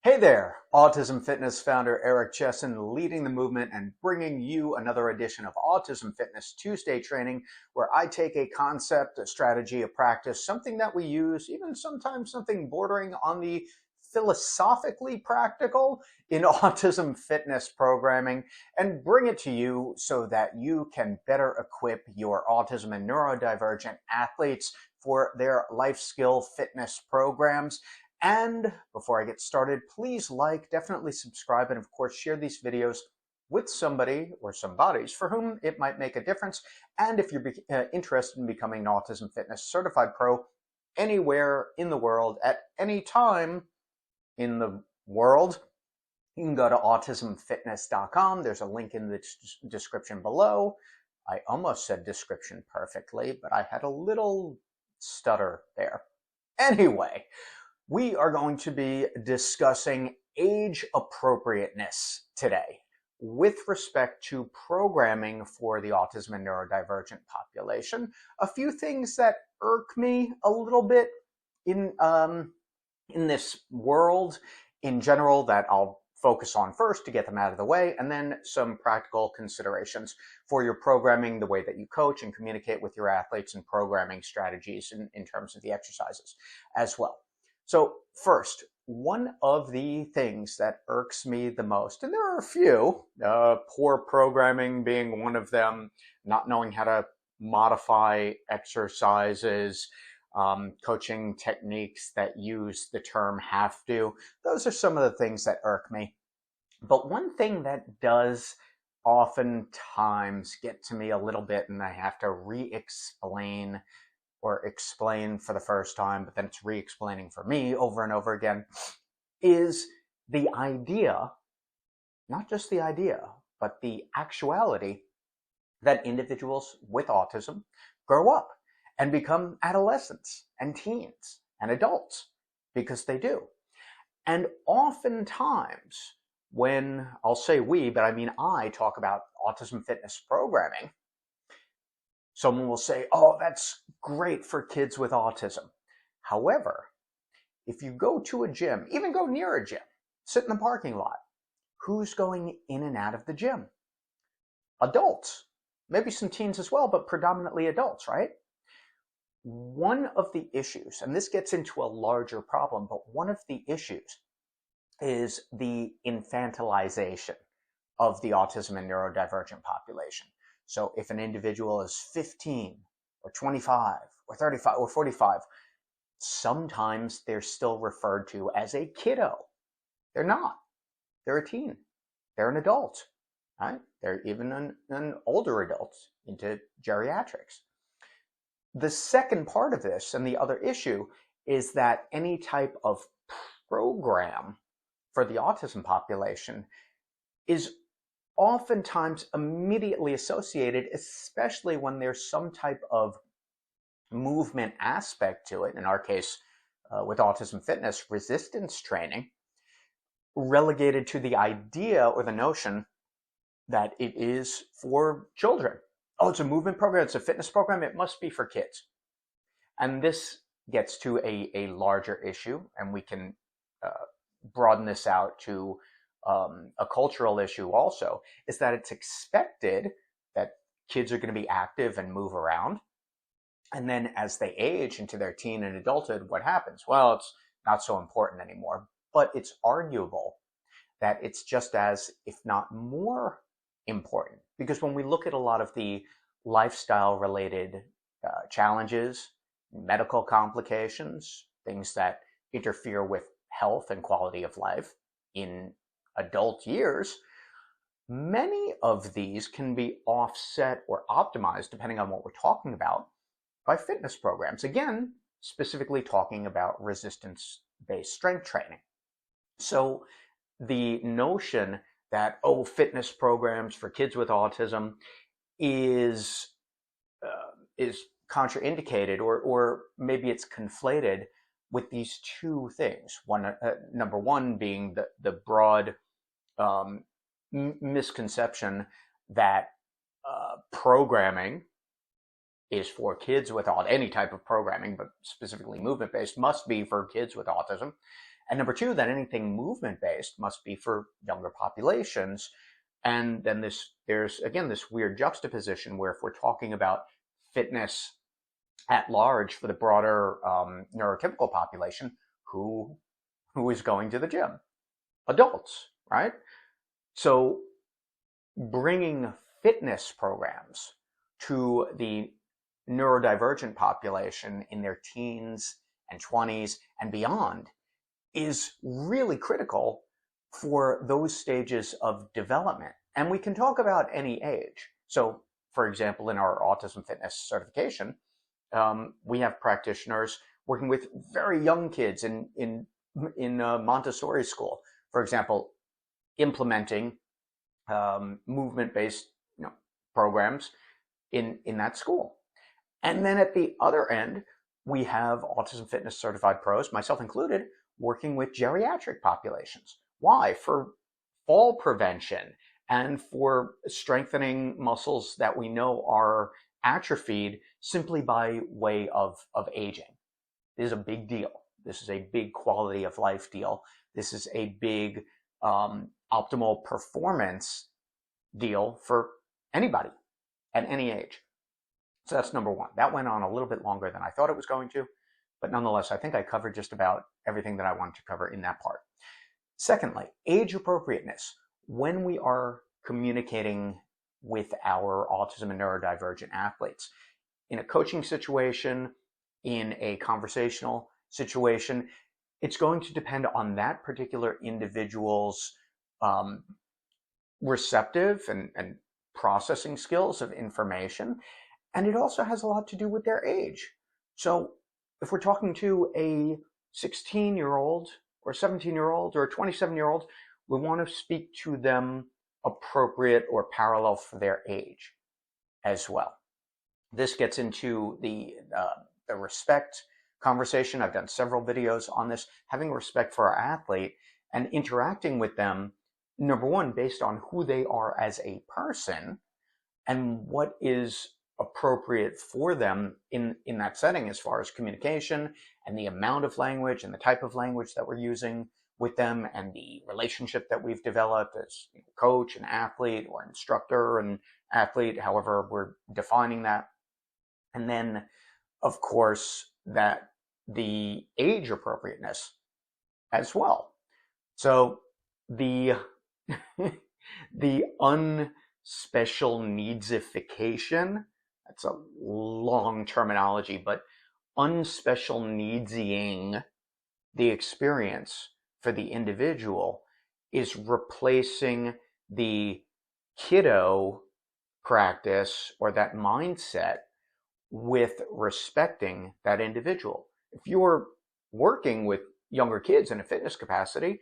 Hey there, Autism Fitness founder Eric Chessen leading the movement and bringing you another edition of Autism Fitness Tuesday training, where I take a concept, a strategy, a practice, something that we use, even sometimes something bordering on the philosophically practical in autism fitness programming, and bring it to you so that you can better equip your autism and neurodivergent athletes for their life skill fitness programs. And before I get started, please definitely subscribe, and of course share these videos with somebody or some bodies for whom it might make a difference. And if you're interested in becoming an Autism Fitness Certified Pro anywhere in the world at any time in the world, you can go to autismfitness.com. There's a link in the description below. I almost said description perfectly, but I had a little stutter there. Anyway, we are going to be discussing age appropriateness today with respect to programming for the autism and neurodivergent population. A few things that irk me a little bit in this world in general that I'll focus on first to get them out of the way, and then some practical considerations for your programming, the way that you coach and communicate with your athletes, and programming strategies in terms of the exercises as well. So first, one of the things that irks me the most, and there are a few, poor programming being one of them, not knowing how to modify exercises, coaching techniques that use the term have to. Those are some of the things that irk me. But one thing that does oftentimes get to me a little bit, and I have to re-explain or explain for the first time, but then it's re-explaining for me over and over again, is the idea, not just the idea, but the actuality that individuals with autism grow up and become adolescents and teens and adults, because they do. And oftentimes, when I'll say we, but I mean I talk about autism fitness programming, someone will say, oh, that's great for kids with autism. However, if you go to a gym, even go near a gym, sit in the parking lot, who's going in and out of the gym? Adults, maybe some teens as well, but predominantly adults, right? One of the issues, and this gets into a larger problem, but one of the issues is the infantilization of the autism and neurodivergent population. So if an individual is 15 or 25 or 35 or 45, sometimes they're still referred to as a kiddo. They're not. They're a teen. They're an adult. Right? They're even an older adult into geriatrics. The second part of this, and the other issue, is that any type of program for the autism population is oftentimes immediately associated, especially when there's some type of movement aspect to it, in our case with autism fitness, resistance training, relegated to the idea or the notion that it is for children. Oh, it's a movement program, it's a fitness program, it must be for kids. And this gets to a larger issue, and we can broaden this out to a cultural issue also, is that it's expected that kids are going to be active and move around. And then as they age into their teen and adulthood, what happens? Well, it's not so important anymore. But it's arguable that it's just as, if not more important. Because when we look at a lot of the lifestyle-related challenges, medical complications, things that interfere with health and quality of life in adult years, many of these can be offset or optimized, depending on what we're talking about, by fitness programs. Again, specifically talking about resistance-based strength training. So the notion that, oh, fitness programs for kids with autism is contraindicated, or maybe it's conflated with these two things. Number one being the broad misconception that programming is for kids with any type of programming, but specifically movement-based, must be for kids with autism. And number two, that anything movement-based must be for younger populations. And then there's again this weird juxtaposition where if we're talking about fitness at large for the broader neurotypical population, who is going to the gym? Adults, right? So bringing fitness programs to the neurodivergent population in their teens and 20s and beyond is really critical for those stages of development. And we can talk about any age. So, for example, in our autism fitness certification, we have practitioners working with very young kids in Montessori school, for example, implementing movement-based programs in that school. And then at the other end, we have autism fitness certified pros, myself included, working with geriatric populations. Why? For fall prevention and for strengthening muscles that we know are atrophied simply by way of aging. This is a big deal. This is a big quality of life deal. This is a big optimal performance deal for anybody at any age. So that's number one. That went on a little bit longer than I thought it was going to, but nonetheless, I think I covered just about everything that I wanted to cover in that part. Secondly, age appropriateness. When we are communicating with our autism and neurodivergent athletes, in a coaching situation, in a conversational situation, it's going to depend on that particular individual's receptive and processing skills of information. And it also has a lot to do with their age. So if we're talking to a 16-year-old or a 17-year-old or a 27-year-old, we want to speak to them appropriate or parallel for their age as well. This gets into the respect conversation. I've done several videos on this, having respect for our athlete and interacting with them, number one, based on who they are as a person and what is appropriate for them in that setting as far as communication and the amount of language and the type of language that we're using with them and the relationship that we've developed as coach and athlete or instructor and athlete, however we're defining that. And then, of course, that the age appropriateness as well. So the unspecial needsification, that's a long terminology, but unspecial needsying the experience for the individual is replacing the kiddo practice or that mindset with respecting that individual. If you're working with younger kids in a fitness capacity,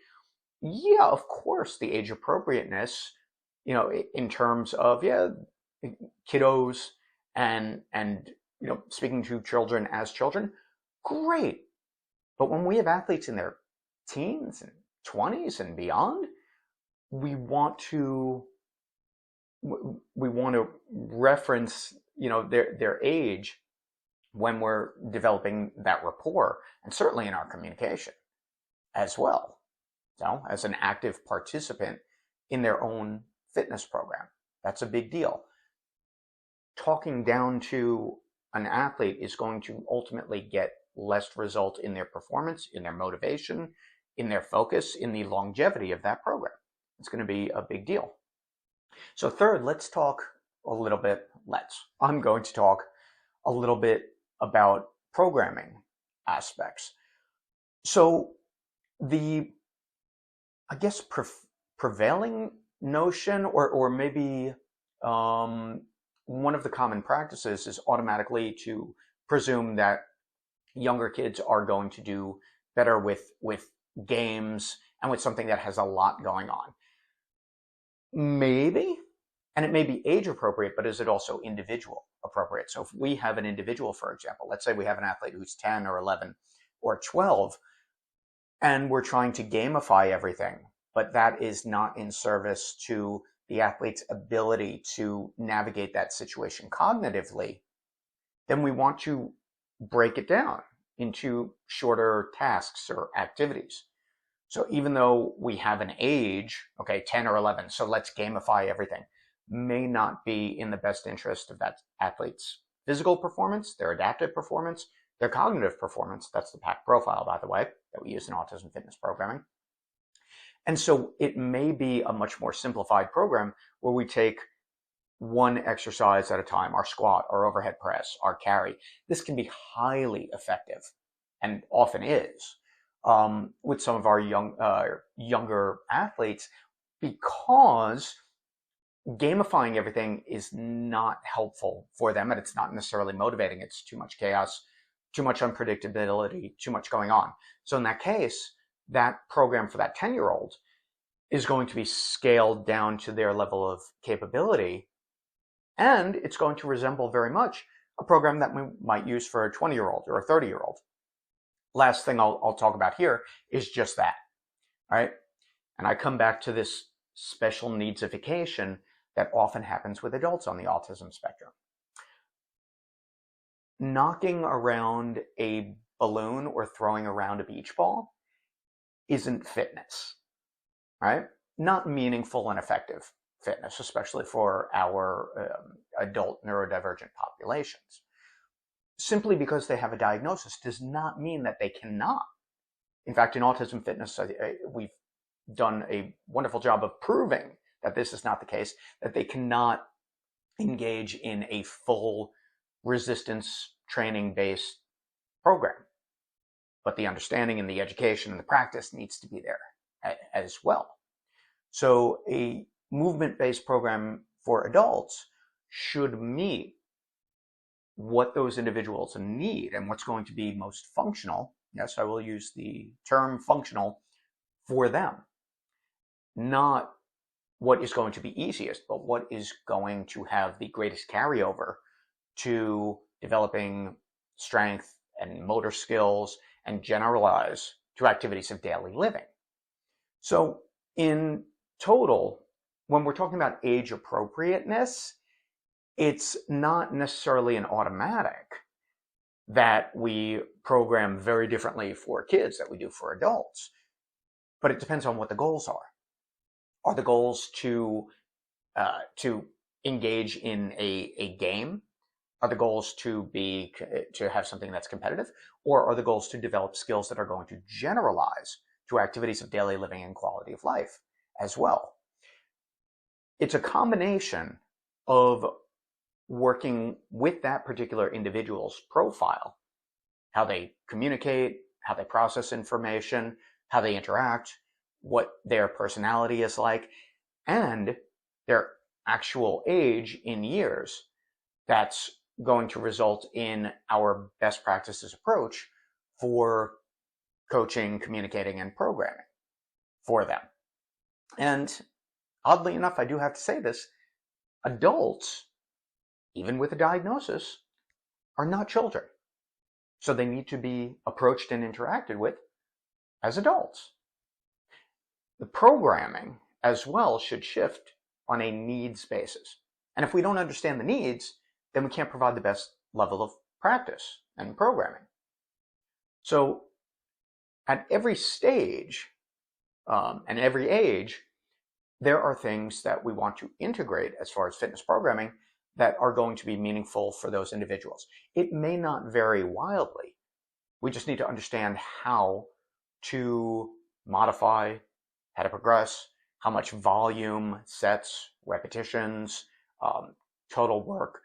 yeah, of course, the age appropriateness, in terms of, kiddos and speaking to children as children, great. But when we have athletes in their teens and 20s and beyond, we want to reference, their age when we're developing that rapport, and certainly in our communication as well. So, as an active participant in their own fitness program, that's a big deal. Talking down to an athlete is going to ultimately get less result in their performance, in their motivation, in their focus, in the longevity of that program. It's going to be a big deal. So third, I'm going to talk a little bit about programming aspects. So the, prevailing notion or maybe one of the common practices is automatically to presume that younger kids are going to do better with games and with something that has a lot going on. Maybe, and it may be age appropriate, but is it also individual appropriate? So if we have an individual, for example, let's say we have an athlete who's 10 or 11 or 12, and we're trying to gamify everything, but that is not in service to the athlete's ability to navigate that situation cognitively, then we want to break it down into shorter tasks or activities. So even though we have an age, okay, 10 or 11, so let's gamify everything, may not be in the best interest of that athlete's physical performance, their adaptive performance, their cognitive performance. That's the PAC profile, by the way, that we use in autism fitness programming. And so it may be a much more simplified program where we take one exercise at a time, our squat, our overhead press, our carry. This can be highly effective, and often is, with some of our younger athletes, because gamifying everything is not helpful for them, and it's not necessarily motivating. It's too much chaos, too much unpredictability, too much going on. So in that case, that program for that 10-year-old is going to be scaled down to their level of capability, and it's going to resemble very much a program that we might use for a 20-year-old or a 30-year-old. Last thing I'll talk about here is just that, right? And I come back to this special needsification that often happens with adults on the autism spectrum. Knocking around a balloon or throwing around a beach ball isn't fitness, right? Not meaningful and effective fitness, especially for our adult neurodivergent populations. Simply because they have a diagnosis does not mean that they cannot. In fact, in Autism Fitness, we've done a wonderful job of proving that this is not the case, that they cannot engage in a full resistance training-based program. But the understanding and the education and the practice needs to be there as well. So a movement-based program for adults should meet what those individuals need and what's going to be most functional. Yes, I will use the term functional for them. Not what is going to be easiest, but what is going to have the greatest carryover to developing strength and motor skills and generalize to activities of daily living. So in total, when we're talking about age appropriateness, it's not necessarily an automatic that we program very differently for kids that we do for adults, but it depends on what the goals are. Are the goals to engage in a game? Are the goals to have something that's competitive? Or are the goals to develop skills that are going to generalize to activities of daily living and quality of life as well? It's a combination of working with that particular individual's profile, how they communicate, how they process information, how they interact, what their personality is like, and their actual age in years. That's going to result in our best practices approach for coaching, communicating, and programming for them. And oddly enough, I do have to say this, adults, even with a diagnosis, are not children. So they need to be approached and interacted with as adults. The programming as well should shift on a needs basis. And if we don't understand the needs, then we can't provide the best level of practice and programming. So at every stage and every age, there are things that we want to integrate as far as fitness programming that are going to be meaningful for those individuals. It may not vary wildly. We just need to understand how to modify, how to progress, how much volume, sets, repetitions, total work.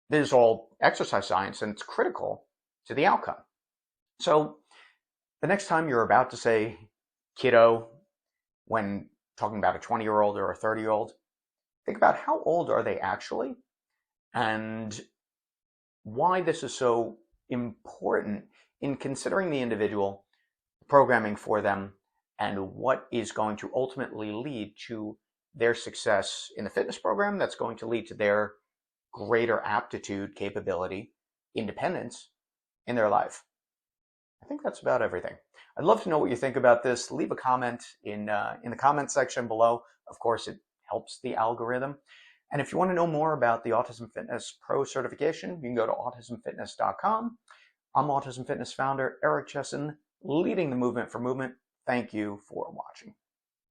This is all exercise science, and it's critical to the outcome. So the next time you're about to say kiddo when talking about a 20-year-old or a 30-year-old, think about how old are they actually and why this is so important in considering the individual, programming for them, and what is going to ultimately lead to their success in the fitness program that's going to lead to their greater aptitude, capability, independence in their life. I think that's about everything. I'd love to know what you think about this. Leave a comment in the comment section below. Of course, it helps the algorithm. And if you want to know more about the Autism Fitness Pro certification, you can go to autismfitness.com. I'm Autism Fitness founder Eric Chessen, leading the movement for movement. Thank you for watching.